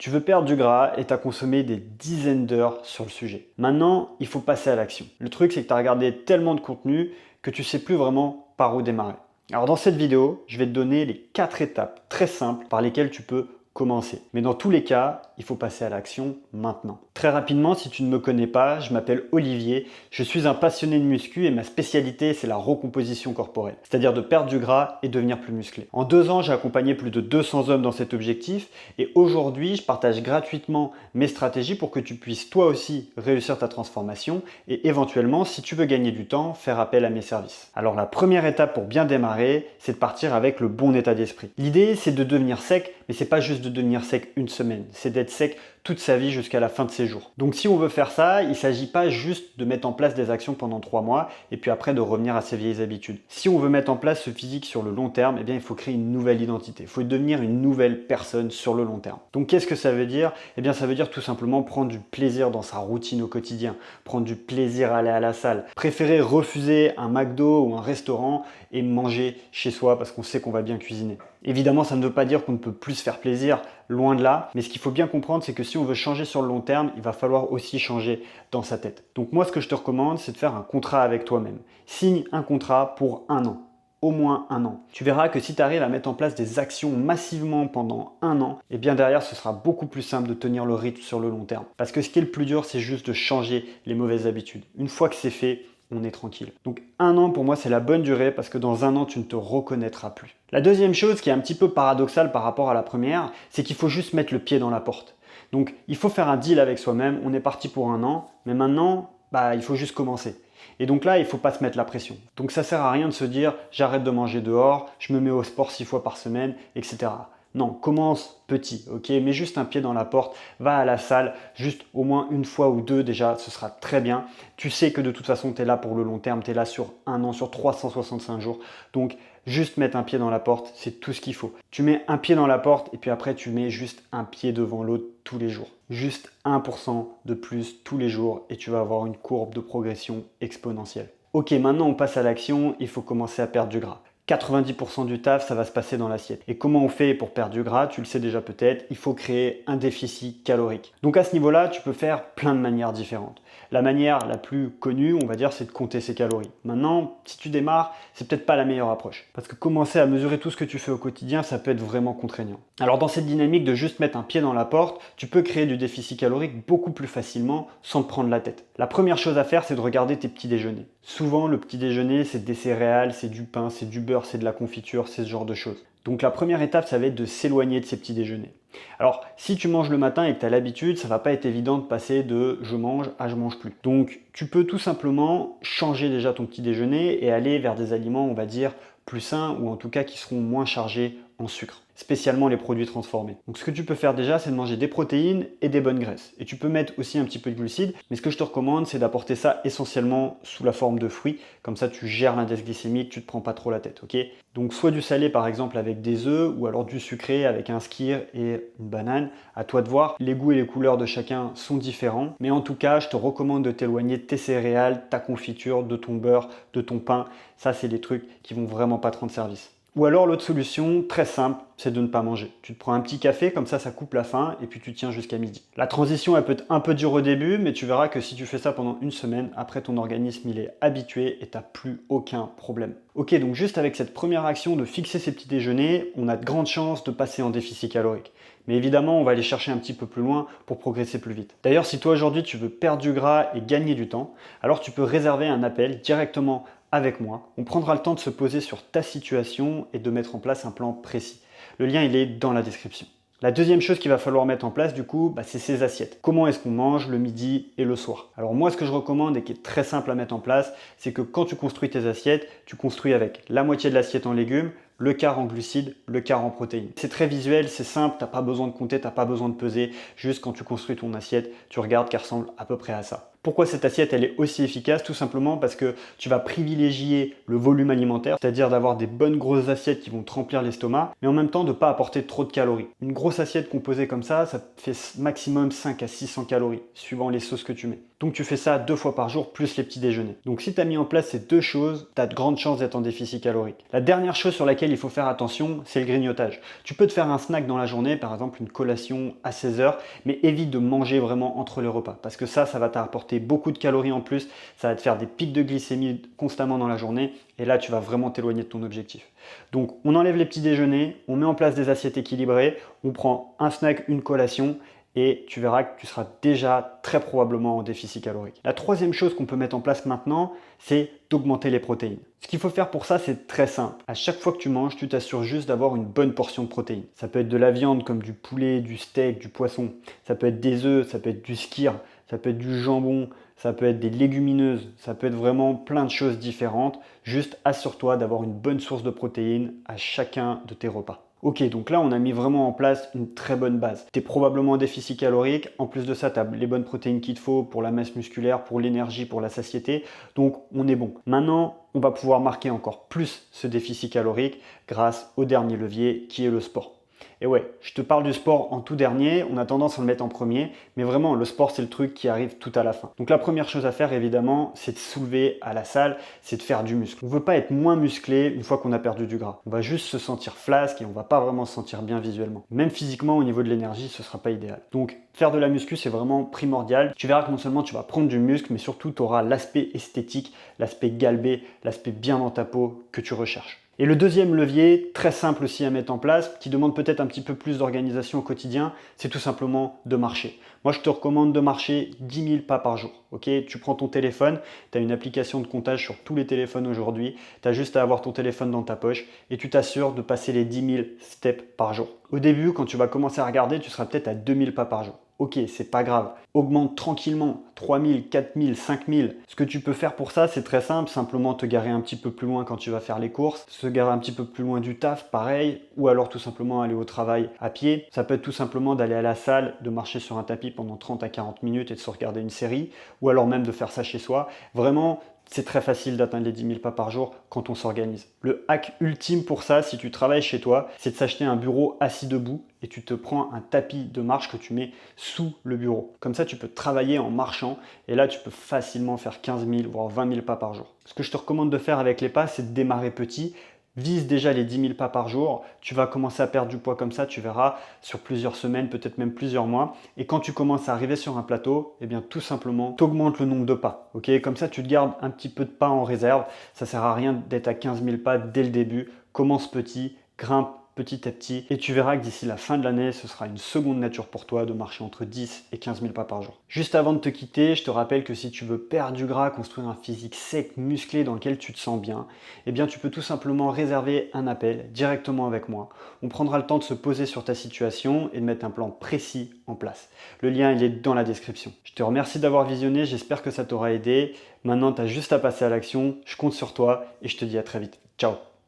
Tu veux perdre du gras et tu as consommé des dizaines d'heures sur le sujet. Maintenant, il faut passer à l'action. Le truc, c'est que tu as regardé tellement de contenu que tu ne sais plus vraiment par où démarrer. Alors dans cette vidéo, je vais te donner les 4 étapes très simples par lesquelles tu peux commencer. Mais dans tous les cas, il faut passer à l'action maintenant. Très rapidement, si tu ne me connais pas, je m'appelle Olivier, je suis un passionné de muscu et ma spécialité c'est la recomposition corporelle, c'est-à-dire de perdre du gras et devenir plus musclé. En 2 ans, j'ai accompagné plus de 200 hommes dans cet objectif et aujourd'hui, je partage gratuitement mes stratégies pour que tu puisses toi aussi réussir ta transformation et éventuellement, si tu veux gagner du temps, faire appel à mes services. Alors la première étape pour bien démarrer, c'est de partir avec le bon état d'esprit. L'idée, c'est de devenir sec, mais c'est pas juste de devenir sec une semaine, c'est d'être sec toute sa vie jusqu'à la fin de ses jours. Donc si on veut faire ça, il ne s'agit pas juste de mettre en place des actions pendant 3 mois et puis après de revenir à ses vieilles habitudes. Si on veut mettre en place ce physique sur le long terme, eh bien il faut créer une nouvelle identité. Il faut devenir une nouvelle personne sur le long terme. Donc qu'est-ce que ça veut dire? Eh bien ça veut dire tout simplement prendre du plaisir dans sa routine au quotidien, prendre du plaisir à aller à la salle, préférer refuser un McDo ou un restaurant et manger chez soi parce qu'on sait qu'on va bien cuisiner. Évidemment, ça ne veut pas dire qu'on ne peut plus se faire plaisir, loin de là, mais ce qu'il faut bien comprendre, c'est que si on veut changer sur le long terme, il va falloir aussi changer dans sa tête. Donc moi, ce que je te recommande, c'est de faire un contrat avec toi-même. Signe un contrat pour 1 an. Au moins 1 an. Tu verras que si tu arrives à mettre en place des actions massivement pendant 1 an, et bien derrière, ce sera beaucoup plus simple de tenir le rythme sur le long terme. Parce que ce qui est le plus dur, c'est juste de changer les mauvaises habitudes. Une fois que c'est fait, on est tranquille. Donc 1 an pour moi c'est la bonne durée parce que dans 1 an tu ne te reconnaîtras plus. La deuxième chose qui est un petit peu paradoxale par rapport à la première, c'est qu'il faut juste mettre le pied dans la porte. Donc il faut faire un deal avec soi-même, on est parti pour 1 an, mais maintenant il faut juste commencer. Et donc là, il ne faut pas se mettre la pression. Donc ça ne sert à rien de se dire j'arrête de manger dehors, je me mets au sport 6 fois par semaine, etc. Non, commence petit, ok? Mets juste un pied dans la porte, va à la salle, juste au moins 1 fois ou 2 déjà, ce sera très bien. Tu sais que de toute façon, tu es là pour le long terme, tu es là sur 1 an, sur 365 jours. Donc, juste mettre un pied dans la porte, c'est tout ce qu'il faut. Tu mets un pied dans la porte et puis après, tu mets juste un pied devant l'autre tous les jours. Juste 1% de plus tous les jours et tu vas avoir une courbe de progression exponentielle. Ok, maintenant on passe à l'action, il faut commencer à perdre du gras. 90% du taf, ça va se passer dans l'assiette. Et comment on fait pour perdre du gras? Tu le sais déjà peut-être, il faut créer un déficit calorique. Donc à ce niveau-là, tu peux faire plein de manières différentes. La manière la plus connue, on va dire, c'est de compter ses calories. Maintenant, si tu démarres, c'est peut-être pas la meilleure approche. Parce que commencer à mesurer tout ce que tu fais au quotidien, ça peut être vraiment contraignant. Alors dans cette dynamique de juste mettre un pied dans la porte, tu peux créer du déficit calorique beaucoup plus facilement sans te prendre la tête. La première chose à faire, c'est de regarder tes petits déjeuners. Souvent, le petit déjeuner, c'est des céréales, c'est du pain, c'est du beurre, c'est de la confiture, c'est ce genre de choses. Donc la première étape, ça va être de s'éloigner de ces petits déjeuners. Alors, si tu manges le matin et que tu as l'habitude, ça va pas être évident de passer de je mange à je mange plus. Donc, tu peux tout simplement changer déjà ton petit déjeuner et aller vers des aliments, on va dire, plus sains ou en tout cas qui seront moins chargés en sucre, spécialement les produits transformés. Donc ce que tu peux faire déjà, c'est de manger des protéines et des bonnes graisses. Et tu peux mettre aussi un petit peu de glucides, mais ce que je te recommande, c'est d'apporter ça essentiellement sous la forme de fruits. Comme ça, tu gères l'index glycémique, tu ne te prends pas trop la tête, ok? Donc soit du salé par exemple avec des œufs, ou alors du sucré avec un skyr et une banane. À toi de voir, les goûts et les couleurs de chacun sont différents. Mais en tout cas, je te recommande de t'éloigner de tes céréales, ta confiture, de ton beurre, de ton pain. Ça, c'est des trucs qui vont vraiment pas te rendre service. Ou alors l'autre solution, très simple, c'est de ne pas manger. Tu te prends un petit café, comme ça coupe la faim et puis tu tiens jusqu'à midi. La transition elle peut être un peu dure au début, mais tu verras que si tu fais ça pendant 1 semaine, après ton organisme il est habitué et tu n'as plus aucun problème. Ok, donc juste avec cette première action de fixer ces petits déjeuners, on a de grandes chances de passer en déficit calorique. Mais évidemment, on va aller chercher un petit peu plus loin pour progresser plus vite. D'ailleurs, si toi aujourd'hui tu veux perdre du gras et gagner du temps, alors tu peux réserver un appel directement avec moi. On prendra le temps de se poser sur ta situation et de mettre en place un plan précis. Le lien, il est dans la description. La deuxième chose qu'il va falloir mettre en place, du coup, c'est ces assiettes. Comment est-ce qu'on mange le midi et le soir? Alors moi, ce que je recommande et qui est très simple à mettre en place, c'est que quand tu construis tes assiettes, tu construis avec la moitié de l'assiette en légumes, le quart en glucides, le quart en protéines. C'est très visuel, c'est simple, tu n'as pas besoin de compter, tu n'as pas besoin de peser. Juste quand tu construis ton assiette, tu regardes qu'elle ressemble à peu près à ça. Pourquoi cette assiette elle est aussi efficace? Tout simplement parce que tu vas privilégier le volume alimentaire, c'est-à-dire d'avoir des bonnes grosses assiettes qui vont te remplir l'estomac, mais en même temps de ne pas apporter trop de calories. Une grosse assiette composée comme ça fait maximum 5 à 600 calories, suivant les sauces que tu mets. Donc tu fais ça 2 fois par jour, plus les petits déjeuners. Donc si tu as mis en place ces deux choses, tu as de grandes chances d'être en déficit calorique. La dernière chose sur laquelle il faut faire attention, c'est le grignotage. Tu peux te faire un snack dans la journée, par exemple une collation à 16 heures, mais évite de manger vraiment entre les repas, parce que ça va t'apporter beaucoup de calories en plus, ça va te faire des pics de glycémie constamment dans la journée, et là tu vas vraiment t'éloigner de ton objectif. Donc on enlève les petits déjeuners, on met en place des assiettes équilibrées, on prend un snack, une collation, et tu verras que tu seras déjà très probablement en déficit calorique. La troisième chose qu'on peut mettre en place maintenant, c'est d'augmenter les protéines. Ce qu'il faut faire pour ça, c'est très simple. À chaque fois que tu manges, tu t'assures juste d'avoir une bonne portion de protéines. Ça peut être de la viande comme du poulet, du steak, du poisson. Ça peut être des œufs, ça peut être du skyr, ça peut être du jambon, ça peut être des légumineuses, ça peut être vraiment plein de choses différentes. Juste assure-toi d'avoir une bonne source de protéines à chacun de tes repas. Ok, donc là on a mis vraiment en place une très bonne base. Tu es probablement en déficit calorique, en plus de ça tu as les bonnes protéines qu'il te faut pour la masse musculaire, pour l'énergie, pour la satiété, donc on est bon. Maintenant, on va pouvoir marquer encore plus ce déficit calorique grâce au dernier levier qui est le sport. Et ouais, je te parle du sport en tout dernier, on a tendance à le mettre en premier, mais vraiment le sport c'est le truc qui arrive tout à la fin. Donc la première chose à faire évidemment, c'est de soulever à la salle, c'est de faire du muscle. On ne veut pas être moins musclé une fois qu'on a perdu du gras. On va juste se sentir flasque et on va pas vraiment se sentir bien visuellement. Même physiquement au niveau de l'énergie, ce sera pas idéal. Donc faire de la muscu c'est vraiment primordial. Tu verras que non seulement tu vas prendre du muscle, mais surtout tu auras l'aspect esthétique, l'aspect galbé, l'aspect bien dans ta peau que tu recherches. Et le deuxième levier, très simple aussi à mettre en place, qui demande peut-être un petit peu plus d'organisation au quotidien, c'est tout simplement de marcher. Moi, je te recommande de marcher 10 000 pas par jour. Okay, tu prends ton téléphone, tu as une application de comptage sur tous les téléphones aujourd'hui, tu as juste à avoir ton téléphone dans ta poche et tu t'assures de passer les 10 000 steps par jour. Au début, quand tu vas commencer à regarder, tu seras peut-être à 2 000 pas par jour. Ok, c'est pas grave. Augmente tranquillement, 3 000, 4 000, 5 000. Ce que tu peux faire pour ça, c'est très simple. Simplement te garer un petit peu plus loin quand tu vas faire les courses. Se garer un petit peu plus loin du taf, pareil. Ou alors tout simplement aller au travail à pied. Ça peut être tout simplement d'aller à la salle, de marcher sur un tapis pendant 30 à 40 minutes et de se regarder une série. Ou alors même de faire ça chez soi. Vraiment, c'est très facile d'atteindre les 10 000 pas par jour quand on s'organise. Le hack ultime pour ça, si tu travailles chez toi, c'est de s'acheter un bureau assis debout et tu te prends un tapis de marche que tu mets sous le bureau. Comme ça, tu peux travailler en marchant et là, tu peux facilement faire 15 000 voire 20 000 pas par jour. Ce que je te recommande de faire avec les pas, c'est de démarrer petit. Vise déjà les 10 000 pas par jour, tu vas commencer à perdre du poids comme ça, tu verras, sur plusieurs semaines, peut-être même plusieurs mois. Et quand tu commences à arriver sur un plateau, eh bien tout simplement, tu augmentes le nombre de pas. Okay, comme ça, tu te gardes un petit peu de pas en réserve. Ça ne sert à rien d'être à 15 000 pas dès le début. Commence petit, grimpe petit à petit et tu verras que d'ici la fin de l'année, ce sera une seconde nature pour toi de marcher entre 10 et 15 000 pas par jour. Juste avant de te quitter, je te rappelle que si tu veux perdre du gras, construire un physique sec, musclé dans lequel tu te sens bien, eh bien tu peux tout simplement réserver un appel directement avec moi. On prendra le temps de se poser sur ta situation et de mettre un plan précis en place. Le lien il est dans la description. Je te remercie d'avoir visionné, j'espère que ça t'aura aidé. Maintenant, tu as juste à passer à l'action, je compte sur toi et je te dis à très vite. Ciao!